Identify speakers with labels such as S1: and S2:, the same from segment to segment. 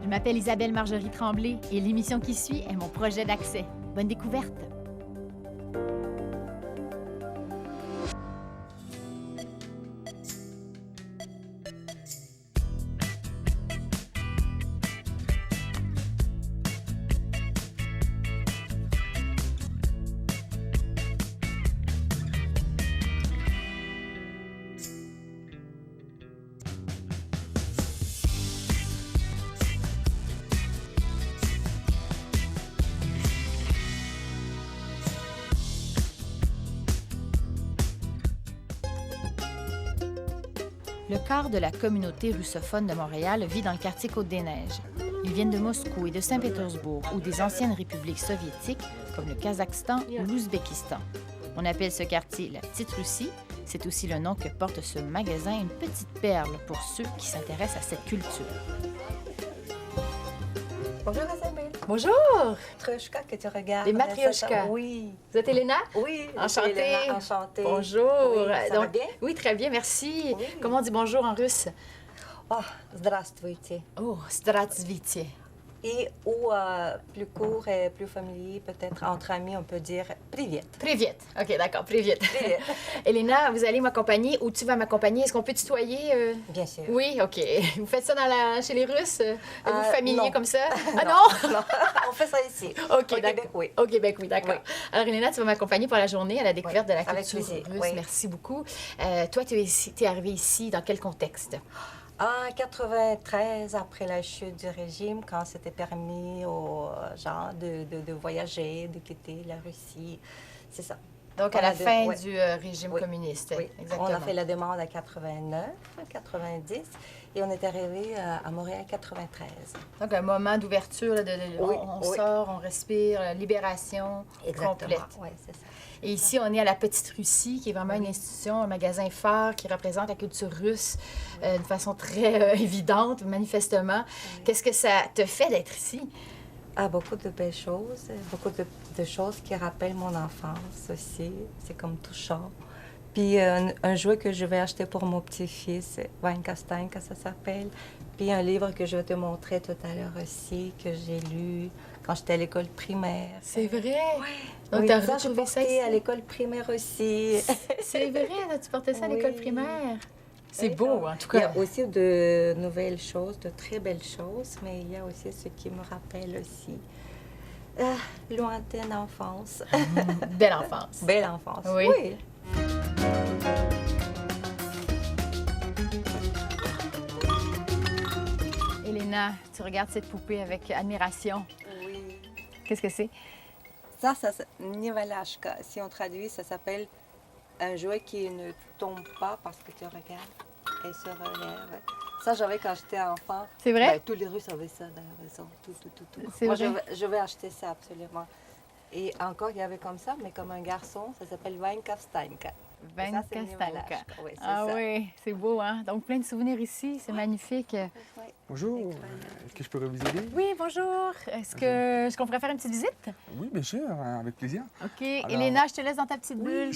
S1: Je m'appelle Isabelle Marjorie Tremblay et l'émission qui suit est mon projet d'accès. Bonne découverte! Le quart de la communauté russophone de Montréal vit dans le quartier Côte-des-Neiges. Ils viennent de Moscou et de Saint-Pétersbourg ou des anciennes républiques soviétiques comme le Kazakhstan ou l'Ouzbékistan. On appelle ce quartier la Petite Russie. C'est aussi le nom que porte ce magasin, une petite perle pour ceux qui s'intéressent à cette culture.
S2: Bonjour Isabelle.
S3: Bonjour!
S2: Matryoshka que tu regardes.
S3: Les matryoshkas.
S2: Oui.
S3: Vous êtes Elena?
S2: Oui.
S3: Enchantée.
S2: Elena, enchantée.
S3: Bonjour.
S2: Oui, ça va bien?
S3: Oui, très bien, merci.
S2: Oui.
S3: Comment on dit bonjour en russe?
S2: Oh, здравствуйте.
S3: Oh, здравствуйте.
S2: Et ou plus court et plus familier, peut-être entre amis, on peut dire привет.
S3: Привет. OK, d'accord, привет.
S2: Привет.
S3: Elena, vous allez m'accompagner ou tu vas m'accompagner? Est-ce qu'on peut tutoyer?
S2: Bien sûr.
S3: Oui, OK. Vous faites ça chez les Russes? Êtes-vous familier
S2: non.
S3: comme ça? Ah
S2: non? Non, on fait ça ici.
S3: OK,
S2: Au Québec, oui.
S3: Au Québec, oui, d'accord.
S2: Oui.
S3: Alors, Elena, tu vas m'accompagner pour la journée à la découverte de la
S2: avec
S3: culture
S2: plaisir,
S3: russe.
S2: oui.
S3: Merci beaucoup. Toi, tu es arrivée ici dans quel contexte?
S2: En 93, après la chute du régime, quand c'était permis aux gens de voyager, de quitter la Russie, c'est ça.
S3: Donc, à la fin du régime communiste.
S2: Oui,
S3: Exactement.
S2: on a fait la demande à 89, 90 et on est arrivé à Montréal en 93.
S3: Donc, un moment d'ouverture, on sort, on respire, libération complète.
S2: Oui, c'est ça.
S3: Et ici, on est à la Petite Russie, qui est vraiment une institution, un magasin phare qui représente la culture russe de façon très évidente, manifestement. Oui. Qu'est-ce que ça te fait d'être ici?
S2: Ah, beaucoup de belles choses, beaucoup de choses qui rappellent mon enfance aussi. C'est comme touchant. Puis un jouet que je vais acheter pour mon petit-fils, Vanka Stanka, ça s'appelle. Puis un livre que je vais te montrer tout à l'heure aussi, que j'ai lu quand j'étais à l'école primaire.
S3: C'est vrai?
S2: Oui.
S3: Donc,
S2: oui,
S3: tu as
S2: ça,
S3: retrouvé
S2: je
S3: ça ici?
S2: à l'école primaire aussi.
S3: C'est vrai, là, tu portais ça à l'école primaire. C'est beau, en tout cas.
S2: Il y a aussi de nouvelles choses, de très belles choses, mais il y a aussi ce qui me rappelle aussi lointaine enfance.
S3: Belle enfance.
S2: Belle enfance,
S3: oui.
S2: Oui.
S1: Elena, tu regardes cette poupée avec admiration.
S2: Oui.
S1: Qu'est-ce que c'est?
S2: Ça Nivalashka. Si on traduit, ça s'appelle un jouet qui ne tombe pas parce que tu regardes et se relève. Ça, j'avais quand j'étais enfant.
S1: C'est vrai?
S2: Ben, tous les Russes avaient ça dans la maison. Tout.
S1: C'est
S2: Moi,
S1: vrai?
S2: je vais acheter ça absolument. Et encore, il y avait comme ça, mais comme un garçon, ça s'appelle Vanka Stanka.
S1: Vanka Stanka.
S2: Oui, c'est
S1: ah
S2: ça.
S1: oui, c'est beau, hein? Donc, plein de souvenirs ici, c'est magnifique.
S2: Oui.
S4: Bonjour, est-ce que je peux vous aider?
S1: Oui, bonjour. Est-ce qu'on pourrait faire une petite visite?
S4: Oui, bien sûr, avec plaisir.
S1: OK.
S4: Alors...
S1: Elena, je te laisse dans ta petite bulle.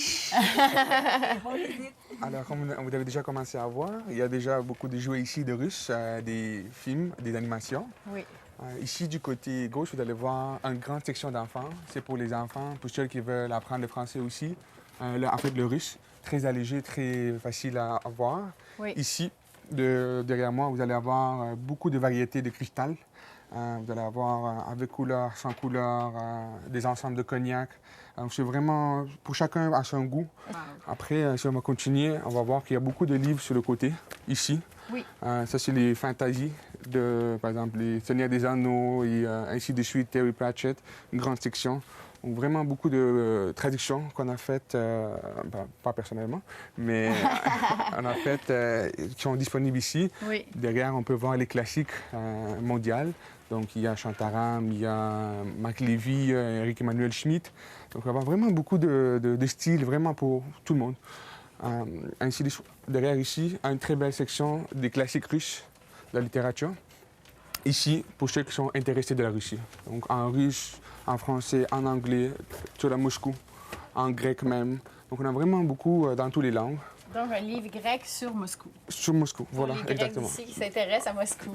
S4: Alors, comme vous avez déjà commencé à voir, il y a déjà beaucoup de jouets ici de Russes, des films, des animations.
S1: Oui.
S4: Ici, du côté gauche, vous allez voir une grande section d'enfants. C'est pour les enfants, pour ceux qui veulent apprendre le français aussi. En fait, le russe, très allégé, très facile à voir.
S1: Oui.
S4: Ici, derrière moi, vous allez avoir beaucoup de variétés de cristal. Vous allez avoir avec couleur, sans couleur, des ensembles de cognac. C'est vraiment, pour chacun à son goût.
S1: Wow.
S4: Après, si on va continuer, on va voir qu'il y a beaucoup de livres sur le côté, ici.
S1: Oui.
S4: Ça, c'est les fantasies, par exemple, les Seigneurs des Anneaux et ainsi de suite, Terry Pratchett, une grande section. Donc, vraiment beaucoup de traductions qu'on a faites, pas personnellement, mais on a faites, qui sont disponibles ici.
S1: Oui.
S4: Derrière, on peut voir les classiques mondiaux. Donc, il y a Shantaram, il y a Marc Lévy, Eric Emmanuel Schmitt. Donc, on va avoir vraiment beaucoup de styles, vraiment pour tout le monde. Ainsi, derrière ici, une très belle section des classiques russes, de la littérature. Ici, pour ceux qui sont intéressés de la Russie. Donc, en russe, en français, en anglais, sur la Moscou, en grec même. Donc, on a vraiment beaucoup dans toutes les langues.
S1: Donc, un livre grec sur Moscou.
S4: Sur Moscou, voilà,
S1: Les Grecs
S4: exactement.
S1: d'ici qui s'intéressent à Moscou.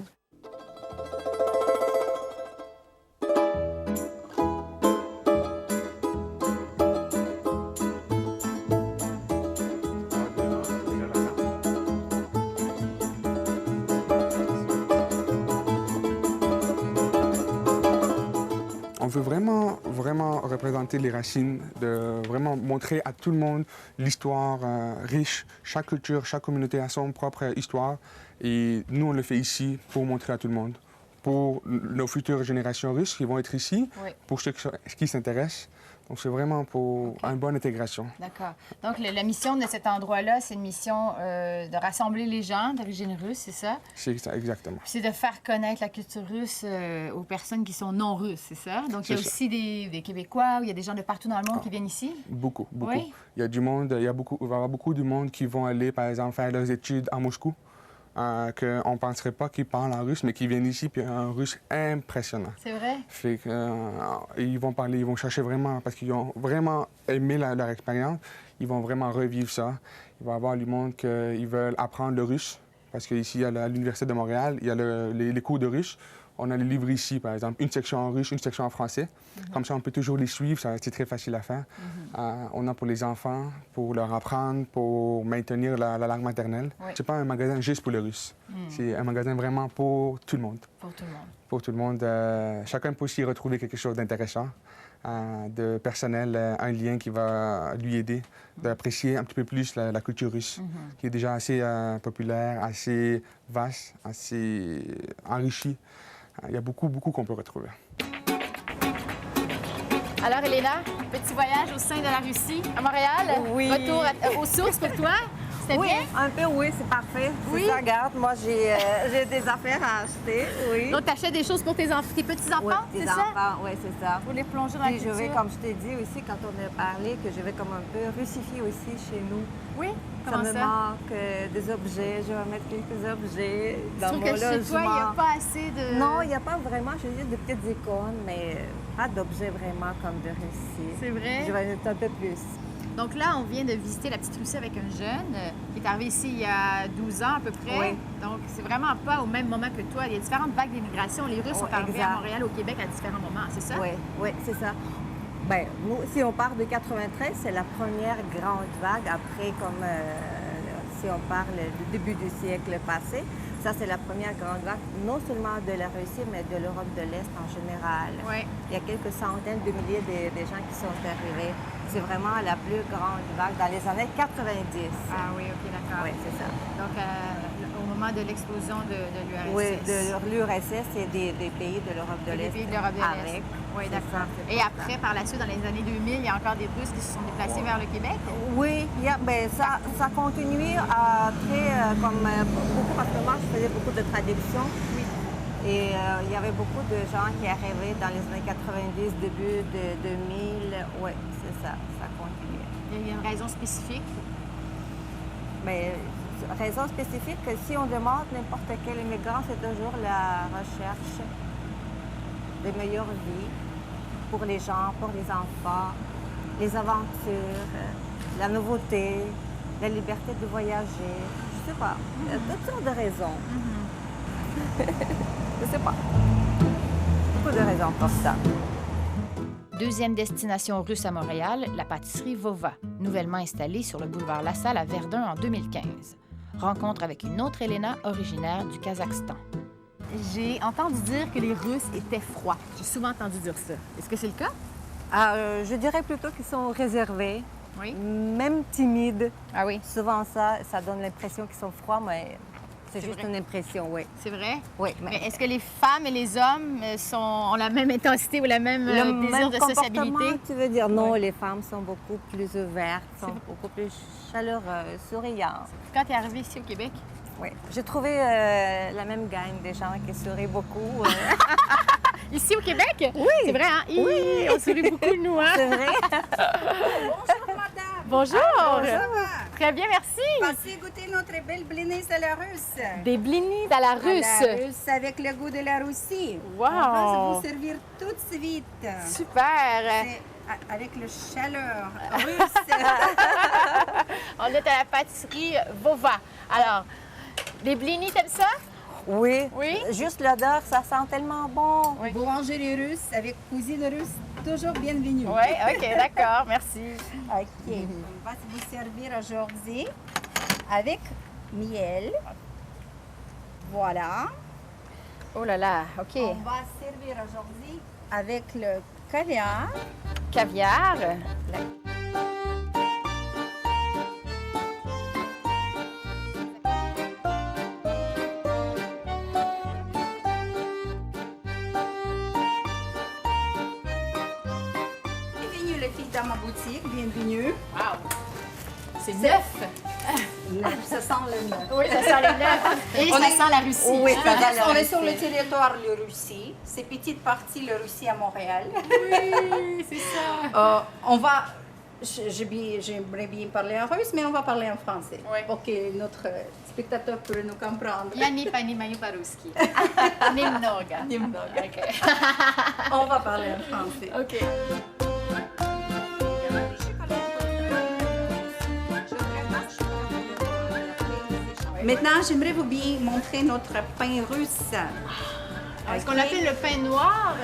S4: veut vraiment, vraiment représenter les racines, de vraiment montrer à tout le monde l'histoire riche. Chaque culture, chaque communauté a son propre histoire. Et nous, on le fait ici pour montrer à tout le monde. Pour nos futures générations russes qui vont être ici,
S3: Oui.
S4: pour ceux qui s'intéressent. Donc, c'est vraiment pour une bonne intégration.
S3: D'accord. Donc, la mission de cet endroit-là, c'est une mission de rassembler les gens d'origine russe, c'est ça?
S4: C'est ça, exactement.
S3: Puis c'est de faire connaître la culture russe aux personnes qui sont non russes, c'est ça? Donc, il y a
S4: C'est ça.
S3: aussi des Québécois, il y a des gens de partout dans le monde qui viennent ici?
S4: Beaucoup, beaucoup.
S3: Oui.
S4: Il y a du monde, il va y avoir beaucoup de monde qui vont aller, par exemple, faire leurs études à Moscou, qu'on ne penserait pas qu'ils parlent en russe, mais qui viennent ici, puis un russe impressionnant.
S3: C'est vrai?
S4: Fait que, ils vont parler, ils vont chercher vraiment, parce qu'ils ont vraiment aimé leur expérience, ils vont vraiment revivre ça. Il va y avoir du monde qui veulent apprendre le russe, parce qu'ici, à l'Université de Montréal, il y a les cours de russe. On a les livres ici, par exemple, une section en russe, une section en français. Comme ça, on peut toujours les suivre, c'est très facile à faire. On a pour les enfants, pour leur apprendre, pour maintenir la langue maternelle.
S3: Oui.
S4: C'est pas un magasin juste pour les Russes. C'est un magasin vraiment pour tout le monde.
S3: Pour tout le monde.
S4: Pour tout le monde. Chacun peut aussi retrouver quelque chose d'intéressant, de personnel, un lien qui va lui aider d'apprécier un petit peu plus la culture russe, qui est déjà assez populaire, assez vaste, assez enrichie. Il y a beaucoup qu'on peut retrouver.
S3: Alors, Elena, petit voyage au sein de la Russie, à Montréal.
S5: Oui.
S3: Retour aux sources pour toi. C'était
S5: Oui,
S3: bien?
S5: un peu, oui, c'est parfait.
S3: Oui.
S5: C'est ça, regarde, moi, j'ai des affaires à acheter, oui.
S3: Donc, tu achètes des choses pour tes petits-enfants,
S5: Oui,
S3: c'est
S5: des
S3: ça?
S5: enfants, oui, c'est ça.
S3: Pour les plonger dans la
S5: Puis je
S3: culture.
S5: vais, comme je t'ai dit aussi, quand on a parlé, que je vais comme un peu russifier aussi chez nous.
S3: Oui?
S5: Ça
S3: Comment
S5: me
S3: ça?
S5: manque des objets, je vais mettre quelques objets
S3: Je
S5: dans
S3: trouve
S5: mon
S3: que chez toi, il n'y a
S5: logement.
S3: pas assez de...
S5: Non, il n'y a pas vraiment, j'ai juste des petites icônes, mais pas d'objets vraiment comme de Russie.
S3: C'est vrai?
S5: Je vais en mettre un peu plus.
S3: Donc là, on vient de visiter la petite Russie avec un jeune qui est arrivé ici il y a 12 ans à peu près.
S5: Oui.
S3: Donc, c'est vraiment pas au même moment que toi. Il y a différentes vagues d'immigration. Les Russes sont arrivés à
S5: exact.
S3: Montréal, au Québec, à différents moments, c'est ça?
S5: Oui, oui, c'est ça. Bien, nous, si on part de 93, c'est la première grande vague. Après, comme si on parle du début du siècle passé, ça, c'est la première grande vague, non seulement de la Russie, mais de l'Europe de l'Est en général.
S3: Oui.
S5: Il y a quelques centaines de milliers de gens qui sont arrivés. C'est vraiment la plus grande vague dans les années 90.
S3: Ah oui, OK, d'accord.
S5: Oui, c'est ça.
S3: Donc, au moment de l'explosion de l'URSS.
S5: Oui, de l'URSS et des pays de l'Europe de
S3: Des
S5: l'Est.
S3: pays de l'Europe de l'Est.
S5: avec.
S3: Oui,
S5: C'est
S3: d'accord.
S5: ça, c'est
S3: Et
S5: pour
S3: après, par la suite, dans les années 2000, il y a encore des Russes qui se sont déplacés vers le Québec?
S5: Oui, ben, ça continue à très, beaucoup, parce que moi, je faisais beaucoup de traductions.
S3: Oui.
S5: Et il y avait beaucoup de gens qui arrivaient dans les années 90, début de 2000. Oui, c'est ça continue.
S3: Il y a une raison spécifique?
S5: Mais raison spécifique, que si on demande n'importe quel immigrant, c'est toujours la recherche de meilleures vies pour les gens, pour les enfants, les aventures, la nouveauté, la liberté de voyager. Je sais pas, il y a toutes sortes de raisons. Je sais pas. Beaucoup de raisons pour ça.
S1: Deuxième destination russe à Montréal, la pâtisserie Vova, nouvellement installée sur le boulevard Lassalle à Verdun en 2015. Rencontre avec une autre Elena originaire du Kazakhstan.
S3: J'ai entendu dire que les Russes étaient froids. J'ai souvent entendu dire ça. Est-ce que c'est le cas?
S5: Je dirais plutôt qu'ils sont réservés,
S3: Oui.
S5: même timides.
S3: Ah oui,
S5: Souvent ça donne l'impression qu'ils sont froids, mais c'est
S3: C'est
S5: juste
S3: vrai.
S5: une impression, oui.
S3: c'est vrai.
S5: Oui,
S3: Mais est-ce que les femmes et les hommes ont la même intensité ou la même
S5: le
S3: désir
S5: même
S3: de
S5: comportement,
S3: sociabilité?
S5: tu veux dire? Non,
S3: Ouais.
S5: les femmes sont beaucoup plus ouvertes, sont beaucoup plus chaleureuses, souriantes.
S3: Quand tu es arrivé ici au Québec?
S5: Oui. J'ai trouvé la même gang de gens qui sourient beaucoup.
S3: Ici au Québec?
S5: Oui.
S3: C'est vrai, hein?
S5: Oui.
S3: On sourit beaucoup, nous, hein?
S5: C'est vrai?
S3: Bonjour!
S5: Bonjour.
S3: Très bien, merci!
S6: Passez goûter notre belle blinis à la russe.
S3: Des blinis à la
S6: À
S3: russe.
S6: la russe avec le goût de la Russie.
S3: Wow.
S6: On va vous servir tout de suite.
S3: Super!
S6: C'est avec le chaleur russe.
S3: On est à la pâtisserie Vova. Alors, les blinis, t'aimes ça?
S5: Oui.
S3: Oui?
S5: Juste l'odeur, ça sent tellement bon.
S3: Oui.
S6: Boulangerie russe avec cuisine russe, toujours bienvenue.
S3: Oui, OK, d'accord, merci.
S6: OK. On va vous servir aujourd'hui avec miel. Voilà.
S3: Oh là là, OK.
S6: On va servir aujourd'hui avec le caviar.
S3: Caviar.
S6: Bienvenue les filles dans ma boutique, bienvenue.
S3: Wow! C'est neuf!
S6: Ça sent le neuf.
S3: Oui, ça sent les neufs. Et ça sent la Russie.
S6: Oui,
S3: Hein?
S6: on est sur le territoire de la Russie. C'est petite partie la Russie à Montréal.
S3: Oui, c'est ça.
S6: On va, j'aimerais bien parler en russe, mais on va parler en français
S3: Oui.
S6: pour que notre spectateur puisse nous comprendre.
S3: Я не понимаю по-русски. Немного.
S6: Немного.
S3: OK.
S6: On va parler en français.
S3: OK.
S6: Maintenant, j'aimerais vous bien montrer notre pain russe.
S3: Ce qu'on appelle le pain noir.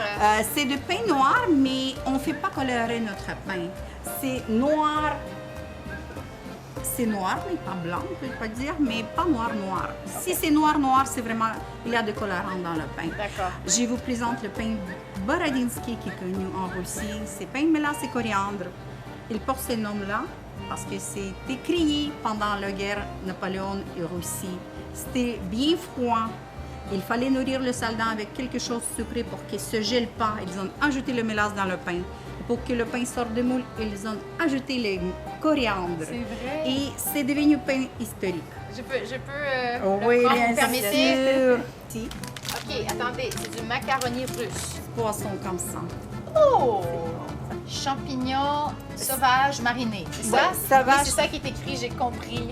S6: C'est du pain noir, mais on ne fait pas colorer notre pain. C'est noir. C'est noir, mais pas blanc, je ne peux pas dire, mais pas noir. Si c'est noir, c'est vraiment, il y a des colorants dans le pain.
S3: D'accord.
S6: Je vous présente le pain Borodinsky qui est connu en Russie. C'est pain de mélasse et coriandre. Il porte ce nom-là parce que c'était créé pendant la guerre Napoléon et Russie. C'était bien froid. Il fallait nourrir le soldat avec quelque chose de sucré pour qu'il ne se gèle pas. Ils ont ajouté le mélasse dans le pain. Pour que le pain sorte de moule, ils ont ajouté le coriandre.
S3: C'est vrai.
S6: Et c'est devenu pain historique.
S3: Je peux
S6: Oui,
S3: le prendre,
S6: bien
S3: vous permettez?
S6: sûr. Si,
S3: OK, attendez, c'est du macaroni russe.
S6: poisson comme ça.
S3: Oh! Champignons sauvages marinés, c'est ça?
S6: Ouais, sauvage.
S3: Oui, c'est ça qui est écrit, j'ai compris.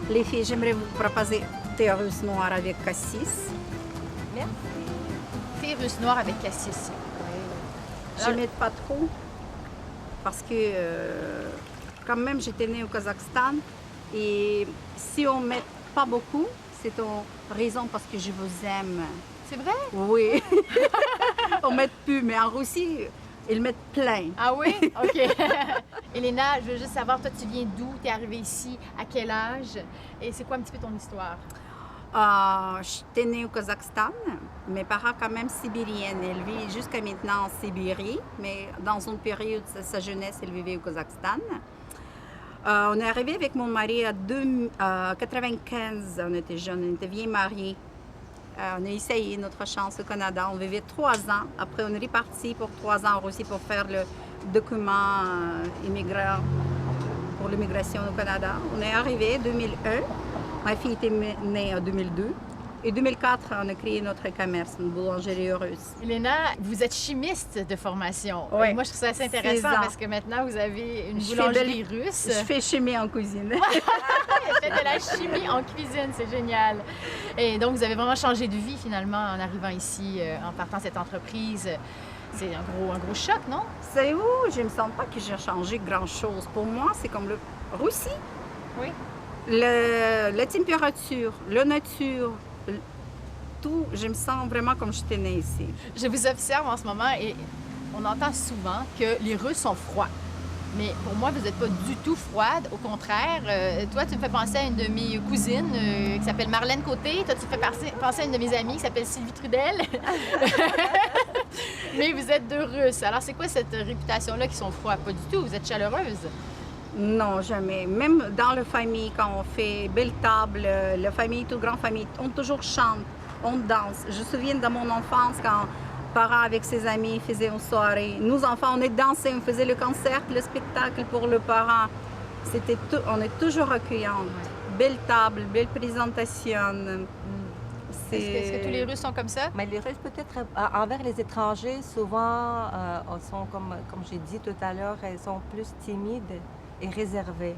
S6: Les filles, j'aimerais vous proposer thé russe noir avec cassis.
S3: Thé russe noir avec cassis.
S6: Je ne mets pas trop parce que quand même j'étais née au Kazakhstan et si on ne met pas beaucoup, c'est en raison parce que je vous aime.
S3: C'est vrai?
S6: Oui. On ne met plus, mais en Russie, ils mettent plein.
S3: Ah oui? OK. Elena, je veux juste savoir, toi, tu viens d'où? Tu es arrivée ici? À quel âge? Et c'est quoi un petit peu ton histoire?
S6: J'étais née au Kazakhstan. Mes parents, quand même, sibériennes. Elle vit jusqu'à maintenant en Sibérie, mais dans une période de sa jeunesse, elle vivait au Kazakhstan. On est arrivé avec mon mari à 1995. On était jeunes, on était bien mariés. On a essayé notre chance au Canada. On vivait 3 ans. Après, on est reparti pour 3 ans en Russie pour faire le document immigrant pour l'immigration au Canada. On est arrivé en 2001. Ma fille était née en 2002. Et en 2004, on a créé notre commerce, une boulangerie russe.
S3: Elena, vous êtes chimiste de formation.
S6: Oui.
S3: Et moi, je trouve ça assez intéressant
S6: 16 ans.
S3: parce que maintenant, vous avez une
S6: Je fais
S3: boulangerie russe.
S6: Je fais chimie en cuisine.
S3: Elle fait de la chimie en cuisine, c'est génial. Et donc, vous avez vraiment changé de vie finalement en arrivant ici, en partant cette entreprise. C'est un gros choc, non?
S6: C'est où? Je ne me sens pas que j'ai changé grand-chose. Pour moi, c'est comme le Russie.
S3: Oui.
S6: La température, la nature, tout, je me sens vraiment comme j'étais née ici.
S3: Je vous observe en ce moment et on entend souvent que les Russes sont froids. Mais pour moi, vous n'êtes pas du tout froide. Au contraire, toi, tu me fais penser à une de mes cousines qui s'appelle Marlène Côté. Toi, tu me fais penser à une de mes amies qui s'appelle Sylvie Trudel. Mais vous êtes deux Russes. Alors, c'est quoi cette réputation-là qui sont froids? Pas du tout. Vous êtes chaleureuse.
S6: Non, jamais. Même dans la famille, quand on fait belle table, la famille, toute grande famille, on toujours chante, on danse. Je me souviens de mon enfance quand parents avec ses amis faisaient une soirée. Nous, enfants, on est dansés, on faisait le concert, le spectacle pour les parents. On est toujours accueillants. Belle table, belle présentation.
S3: Est-ce que tous les Russes sont comme ça?
S2: Mais les Russes, peut-être, envers les étrangers, souvent, sont, comme j'ai dit tout à l'heure, elles sont plus timides et réservées.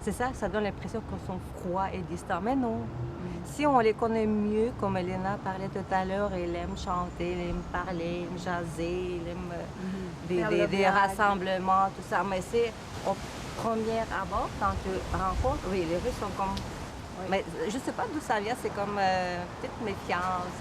S2: C'est ça, ça donne l'impression qu'ils sont froids et distants. Mais non. Si on les connaît mieux, comme Elena parlait tout à l'heure, elle aime chanter, elle aime parler, elle aime jaser, elle aime des rassemblements, tout ça. Mais c'est au premier abord, quand tu rencontres, oui, les Russes sont comme
S3: Oui.
S5: Mais je ne sais pas d'où ça vient, c'est comme petite méfiance,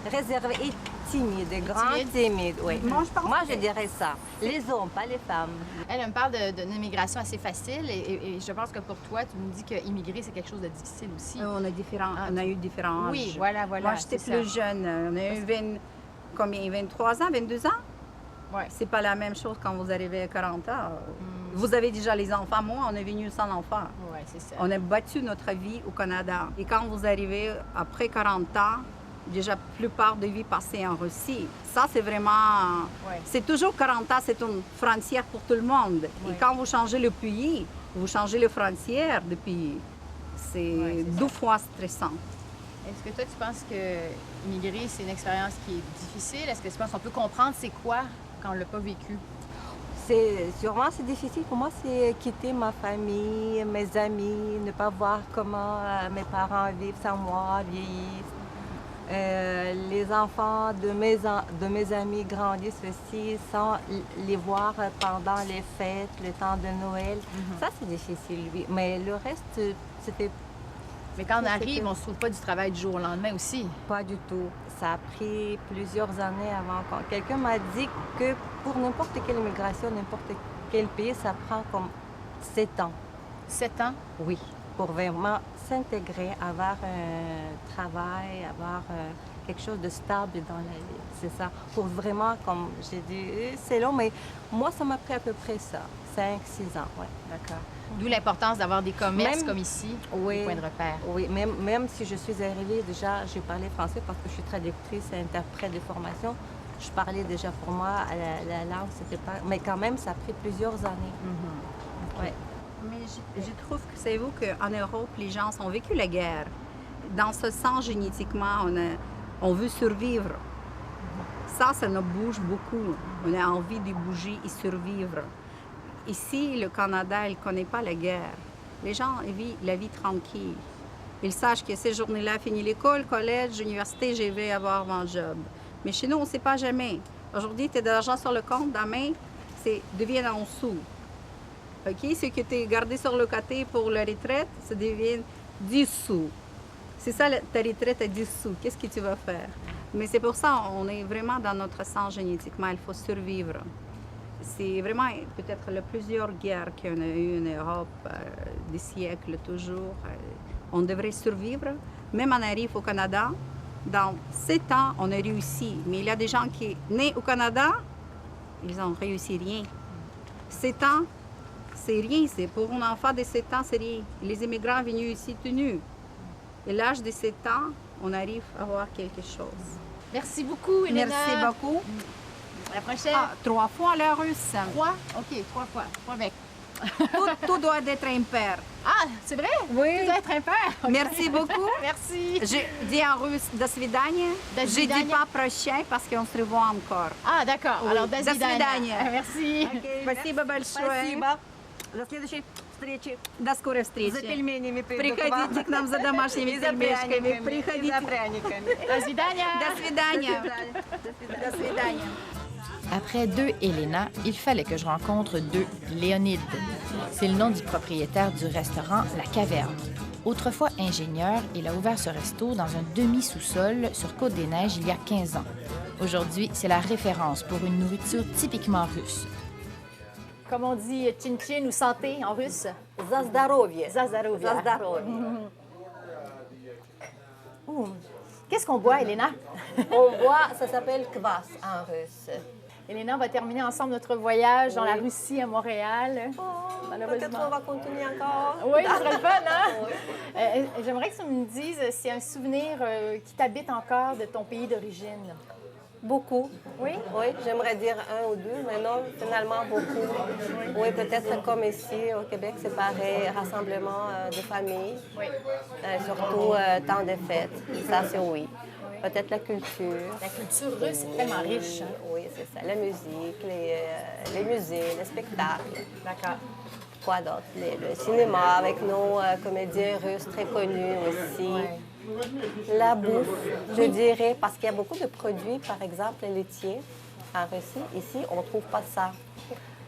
S5: réservée et timide, grand timide, oui. Moi, je dirais ça. Les hommes, pas les femmes.
S3: Elle me parle d'une immigration assez facile et je pense que pour toi, tu me dis qu'immigrer, c'est quelque chose de difficile aussi.
S6: On a eu différents âges.
S3: Oui, voilà.
S6: Moi, j'étais plus jeune. On a eu 23 ans, 22 ans?
S3: Ouais.
S6: C'est pas la même chose quand vous arrivez à 40 ans. Vous avez déjà les enfants. Moi, on est venu sans enfants.
S3: Oui, c'est ça.
S6: On a battu notre vie au Canada. Et quand vous arrivez après 40 ans, déjà, la plupart de vie passée en Russie. Ça, c'est vraiment...
S3: Ouais.
S6: C'est toujours 40 ans, c'est une frontière pour tout le monde.
S3: Ouais.
S6: Et quand vous changez le pays, vous changez les frontières du pays. C'est 2 fois stressant.
S3: Est-ce que toi, tu penses que immigrer, c'est une expérience qui est difficile? Est-ce que tu penses qu'on peut comprendre c'est quoi quand on ne l'a pas vécu?
S5: Sûrement, c'est difficile. Pour moi, c'est quitter ma famille, mes amis, ne pas voir comment mes parents vivent sans moi, vieillissent. Les enfants de mes amis grandissent aussi sans les voir pendant les fêtes, le temps de Noël. Ça, c'est difficile, oui. Mais le reste, c'était
S3: Mais quand on arrive, on ne se trouve pas du travail du jour au lendemain aussi.
S5: pas du tout. Ça a pris plusieurs années avant. Quelqu'un m'a dit que pour n'importe quelle immigration, n'importe quel pays, ça prend comme 7 ans.
S3: 7 ans?
S5: Oui, pour vraiment s'intégrer, avoir un travail, avoir quelque chose de stable dans la vie. C'est ça. Pour vraiment, comme j'ai dit, c'est long, mais moi, ça m'a pris à peu près ça, 5-6 ans, oui.
S3: D'accord. D'où l'importance d'avoir des commerces
S5: Même-
S3: comme ici,
S5: Oui.
S3: des points de repère.
S5: Oui, même si je suis arrivée, déjà, j'ai parlé français parce que je suis traductrice et interprète de formation. Je parlais déjà pour moi, la langue, c'était pas... Mais quand même, ça a pris plusieurs années. Ouais.
S6: Mais je trouve que, savez-vous, qu'en Europe, les gens ont vécu la guerre. Dans ce sens, génétiquement, on veut survivre. Ça nous bouge beaucoup. On a envie de bouger et survivre. Ici, le Canada, il ne connaît pas la guerre. Les gens vivent la vie tranquille. Ils sachent que ces journées-là, fini l'école, collège, université, je vais avoir mon job. Mais chez nous, on ne sait pas jamais. Aujourd'hui, tu as de l'argent sur le compte, demain, c'est devient en sous. OK? Ce que tu as gardé sur le côté pour la retraite, ça devient 10 sous. C'est ça, ta retraite à 10 sous. Qu'est-ce que tu vas faire? Mais c'est pour ça on est vraiment dans notre sens génétiquement. Il faut survivre. C'est vraiment peut-être les plusieurs guerres qu'on a eues en Europe, des siècles toujours. On devrait survivre. Même on arrive au Canada, dans 7 ans, on a réussi. Mais il y a des gens qui, nés au Canada, ils n'ont réussi rien. 7 ans, c'est rien. C'est pour un enfant de 7 ans, c'est rien. Les immigrants venus ici tenus. Et l'âge de 7 ans, on arrive à avoir quelque chose.
S3: Merci beaucoup, Elena.
S6: Merci beaucoup.
S3: À la prochaine.
S6: 3 fois la russe.
S3: 3? OK, 3 fois. 3 avec.
S6: Tout doit être impair.
S3: Ah, c'est vrai?
S6: Oui.
S3: Tu dois être un père. OK.
S6: Merci beaucoup.
S3: Merci.
S6: Je dis en russe «до свидания».
S3: До
S6: Je dis
S3: свидания.
S6: pas «прощай» parce qu'on se revoit encore.
S3: Ah, d'accord.
S6: Oui.
S3: Alors, до
S6: До
S3: свидания.
S6: свидания.
S3: Merci.
S6: Спасибо большое.
S5: Спасибо. До следующей встречи.
S6: До скорой встречи.
S5: За пельменями приду к вам.
S6: Приходите к нам за домашними
S5: И за
S6: пельмешками.
S5: пряниками, и
S6: Приходите.
S5: за пряниками.
S3: До свидания.
S6: До свидания. До свидания.
S1: Après 2 Elena, il fallait que je rencontre 2 Léonide. C'est le nom du propriétaire du restaurant La Caverne. Autrefois ingénieur, il a ouvert ce resto dans un demi-sous-sol sur Côte-des-Neiges il y a 15 ans. Aujourd'hui, c'est la référence pour une nourriture typiquement russe.
S3: Comme on dit chin-chin ou santé en russe?
S5: За здоровье.
S3: За здоровье.
S5: За здоровье.
S3: Qu'est-ce qu'on boit, Elena?
S5: On boit, ça s'appelle kvass en russe.
S3: Elena, on va terminer ensemble notre voyage dans la Russie à Montréal.
S5: Peut-être
S3: Malheureusement.
S5: on va continuer encore.
S3: Oui, ça serait le fun, hein?
S5: Oui.
S3: J'aimerais que tu me dises si un souvenir qui t'habite encore de ton pays d'origine.
S5: Beaucoup.
S3: Oui?
S5: Oui, j'aimerais dire 1 ou 2, mais non, finalement beaucoup. Oui, peut-être comme ici au Québec, c'est pareil, rassemblement de famille,
S3: Oui.
S5: surtout temps de fête. Ça, c'est oui. Peut-être la culture.
S3: La culture russe est tellement riche. Hein?
S5: Oui, c'est ça. La musique, les musées, les spectacles.
S3: D'accord.
S5: Quoi d'autre? Le cinéma avec nos comédiens russes très connus aussi.
S3: Ouais.
S5: La bouffe, je dirais, parce qu'il y a beaucoup de produits, par exemple, laitiers en Russie. Ici, on ne trouve pas ça.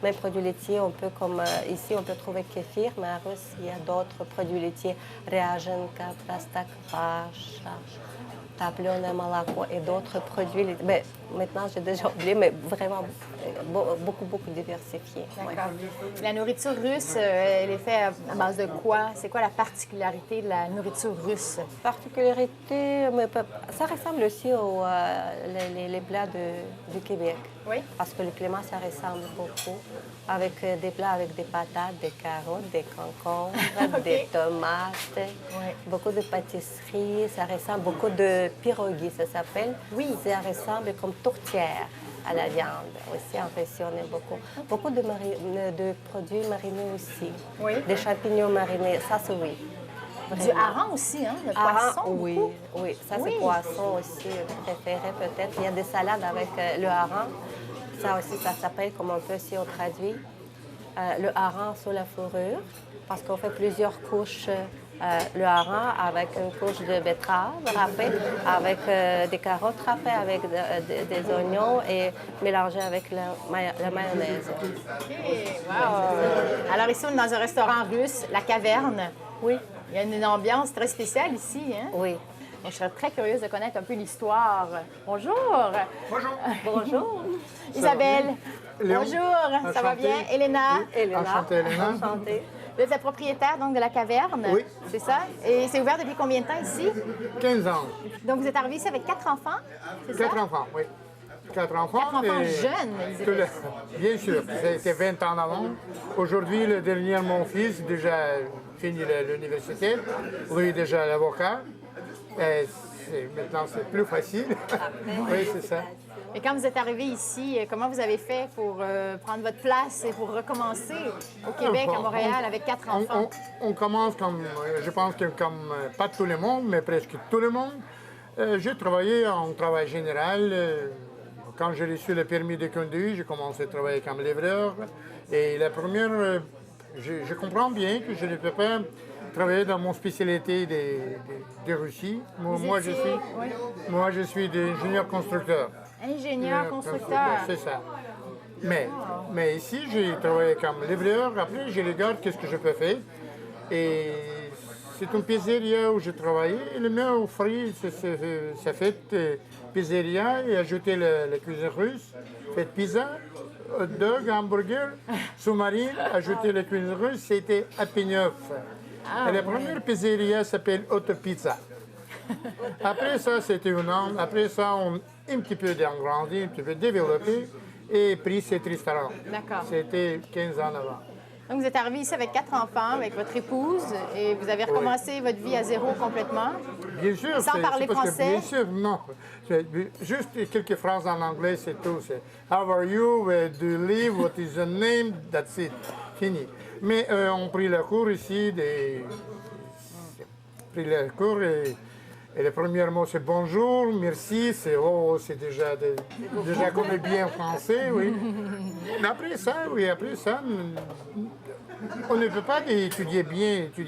S5: Même produits laitiers, on peut, comme ici, on peut trouver kéfir, mais en Russe, il y a d'autres produits laitiers, Ryaženka, Простокваша, Topленое молоко et d'autres produits. Ben, maintenant, j'ai déjà oublié, mais vraiment beaucoup diversifiés. Ouais.
S3: La nourriture russe, elle est faite à base de quoi? C'est quoi la particularité de la nourriture russe?
S5: Particularité, mais ça ressemble aussi aux les plats du Québec.
S3: Oui.
S5: Parce que le climat, ça ressemble beaucoup. Avec des plats avec des patates, des carottes, des concombres, des tomates, beaucoup de pâtisseries. Ça ressemble beaucoup de pierogi, ça s'appelle.
S3: Oui.
S5: Ça ressemble comme tourtière à la viande. Aussi impressionné beaucoup. Beaucoup de produits marinés aussi.
S3: Oui.
S5: Des champignons marinés, ça c'est oui.
S3: Du hareng aussi, hein? Le poisson?
S5: Oui,
S3: beaucoup.
S5: oui. Ça c'est poisson aussi préféré peut-être. Il y a des salades avec le hareng. Ça aussi, ça s'appelle, comme on peut si on traduit, le hareng sous la fourrure, parce qu'on fait plusieurs couches. Le hareng avec une couche de betterave râpée, avec des carottes râpées, avec des oignons et mélangé avec la mayonnaise.
S3: OK, wow! Alors ici, on est dans un restaurant russe, La Caverne.
S5: Oui.
S3: Il y a une ambiance très spéciale ici, hein?
S5: Oui.
S3: Donc, je serais très curieuse de connaître un peu l'histoire. Bonjour!
S7: Bonjour.
S5: Bonjour.
S3: Isabelle.
S7: Léon.
S3: Bonjour, ça va bien? Elena.
S5: Elena.
S7: Enchantée, Elena.
S5: Enchantée.
S3: Vous êtes la propriétaire donc de La Caverne?
S7: Oui.
S3: C'est ça? Et c'est ouvert depuis combien de temps ici?
S7: 15 ans.
S3: Donc, vous êtes arrivé ici avec 4 enfants? C'est ça?
S7: 4 enfants, oui. 4 enfants.
S3: 4 enfants
S7: et
S3: jeunes,
S7: tout
S3: Isabelle.
S7: Bien sûr, c'était 20 ans avant. Aujourd'hui, le dernier, mon fils, déjà fini l'université. Lui, déjà l'avocat. Maintenant, c'est plus facile. Oui, c'est ça.
S3: Et quand vous êtes arrivé ici, comment vous avez fait pour prendre votre place et pour recommencer au Québec, à Montréal, avec 4 enfants?
S7: On commence comme, je pense que comme pas tout le monde, mais presque tout le monde. J'ai travaillé en travail général. Quand j'ai reçu le permis de conduire, j'ai commencé à travailler comme livreur. Et la première, je comprends bien que je ne peux pas travailler dans mon spécialité de Russie. Moi, je suis ingénieur constructeur.
S3: Ingénieur, constructeur.
S7: C'est ça. Mais ici, j'ai travaillé comme livreur. Après, je regarde qu'est-ce que je peux faire. Et c'est une pizzeria où j'ai travaillé. Et le mien offrit, ça fait pizzeria et ajouter la cuisine russe. Fait pizza, hot dog, hamburger, sous-marine, ajouter la cuisine russe. C'était à Pigneuf. Et la première pizzeria s'appelle Auto Pizza. Après ça, c'était un an. Après ça, on un petit peu agrandi, un petit peu développé et pris cet restaurant.
S3: D'accord.
S7: C'était 15 ans avant.
S3: Donc, vous êtes arrivé ici avec 4 enfants, avec votre épouse, et vous avez recommencé votre vie à zéro complètement.
S7: Bien sûr.
S3: Sans parler
S7: parce que,
S3: français?
S7: bien sûr, non. Juste quelques phrases en anglais, c'est tout. C'est How are you? Where do you live? What is your name? That's it. Fini. Mais on prit le cours ici. Pris le cours et le premier mot, c'est bonjour, merci, c'est déjà comme bien français, oui. Mais après ça, on ne peut pas étudier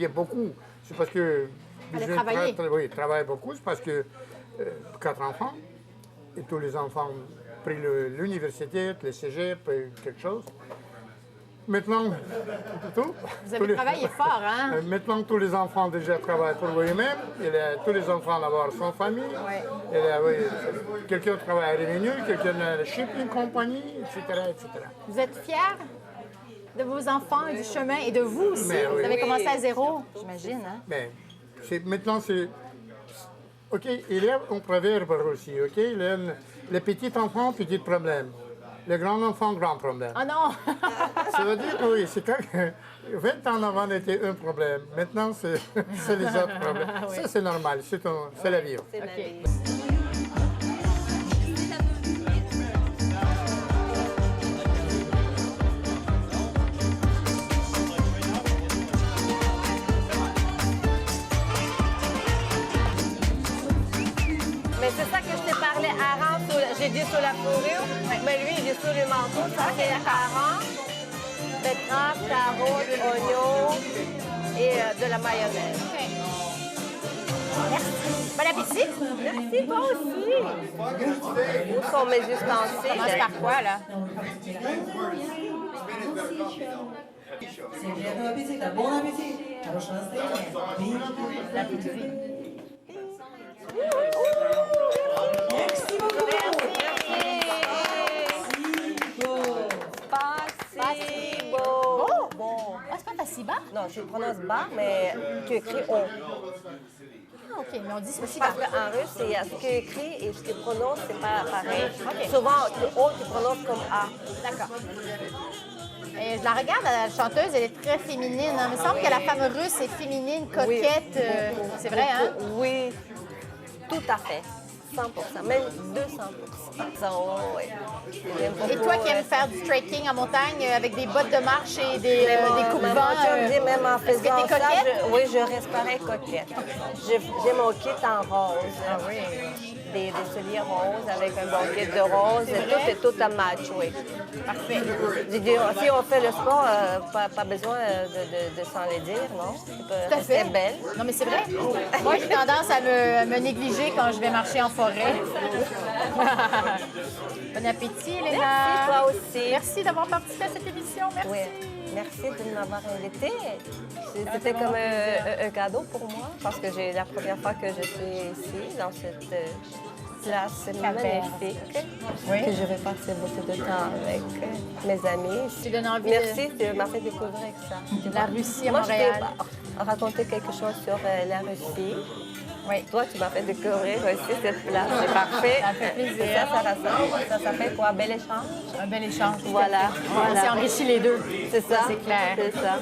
S7: beaucoup. C'est parce que
S3: Fallait
S7: travailler beaucoup, c'est parce que 4 enfants, et tous les enfants ont pris l'université, le cégep, quelque chose. Maintenant,
S3: Vous avez travaillé fort, hein?
S7: Maintenant, tous les enfants déjà travaillent pour eux-mêmes. Tous les enfants d'avoir son famille. Quelqu'un travaille à Revenu, quelqu'un à la shipping company, etc., etc.
S3: Vous êtes fiers de vos enfants et du chemin et de vous aussi?
S7: Mais oui.
S3: Vous avez commencé à zéro, j'imagine, hein?
S7: Mais maintenant, c'est... OK, il y a un proverbe aussi, OK? Les petits enfants, petits problèmes. Les grands enfants, grand problème.
S3: Oh non!
S7: Ça veut dire, oui, c'est quand 20 ans avant était un problème. Maintenant, c'est les autres problèmes.
S3: Oui.
S7: Ça, c'est normal, c'est la vie.
S5: C'est la
S3: OK.
S5: vie. Mais c'est ça que je t'ai parlé, hareng, j'ai dit sur la fourrure, mais lui, il est sur le manteau. Ça, c'est hareng, betterave, carottes, oignons et de la mayonnaise.
S3: Merci. Bon appétit!
S5: Merci, toi aussi. Où sont mes ustensiles?
S3: On commence par quoi, là?
S8: Приятного аппетита, bon appétit, хорошего настроения. Merci beaucoup.
S5: Spasibo. Bon.
S3: Ah, c'est pas Tassiba?
S5: Non, je prononce bas, mais tu écris on.
S3: Ah, OK, mais on dit Spasiba.
S5: Parce qu'en russe, il y a ce qui est écrit et ce qui prononce, c'est pas pareil. Souvent, le O, tu prononces comme A.
S3: D'accord. Et je la regarde, la chanteuse, elle est très féminine. Hein. Il me semble que la femme russe est féminine, coquette. C'est vrai, hein?
S5: Oui, tout à fait. 100%, même 200%. Oui.
S3: Et toi qui aimes faire du trekking en montagne avec des bottes de marche et des coupe-vents,
S5: même en
S3: est-ce que
S5: faisant
S3: t'es
S5: ça,
S3: coquette?
S5: oui, je resterai coquette. J'ai mon kit en rose.
S3: Ah oui.
S5: Des souliers roses avec un bon kit de rose. Tout est tout à match, oui.
S3: Parfait.
S5: Je dis, si on fait le sport, pas besoin de s'en les dire, non?
S3: Tout à fait.
S5: C'est belle.
S3: Non, mais c'est vrai. Moi, j'ai tendance à me négliger quand je vais marcher en forêt. Bon appétit, Léna.
S5: Merci, toi aussi.
S3: Merci d'avoir participé à cette émission. Merci.
S5: Oui. Merci de m'avoir invitée. C'était comme un cadeau pour moi parce que c'est la première fois que je suis ici, dans cette place magnifique, que je vais passer beaucoup de temps avec mes amis.
S3: Tu donnes envie
S5: Merci, tu m'as fait découvrir ça.
S3: La Russie à
S5: Moi,
S3: Montréal.
S5: je t'ai raconté quelque chose sur la Russie.
S3: Oui.
S5: Toi, tu m'as fait découvrir aussi cette place. C'est parfait.
S3: Ça fait plaisir.
S5: Ça s'appelle quoi? Bel échange?
S3: Un bel échange.
S5: Voilà.
S3: On s'est enrichi les deux.
S5: C'est ça.
S3: C'est clair.
S5: C'est ça.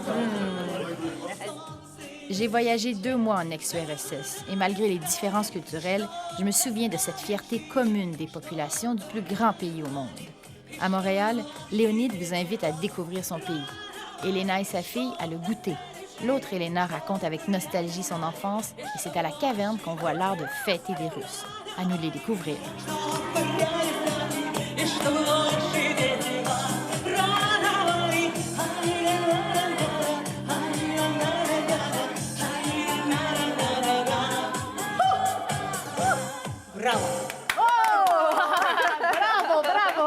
S1: J'ai voyagé 2 mois en ex-URSS et malgré les différences culturelles, je me souviens de cette fierté commune des populations du plus grand pays au monde. À Montréal, Léonide vous invite à découvrir son pays. Elena et sa fille à le goûter. L'autre Elena raconte avec nostalgie son enfance et c'est à la caverne qu'on voit l'art de fêter des Russes. À nous de les découvrir.
S8: Bravo.
S3: Oh! Bravo, bravo!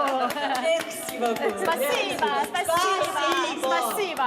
S8: Merci beaucoup.
S3: Спасибо, спасибо, спасибо.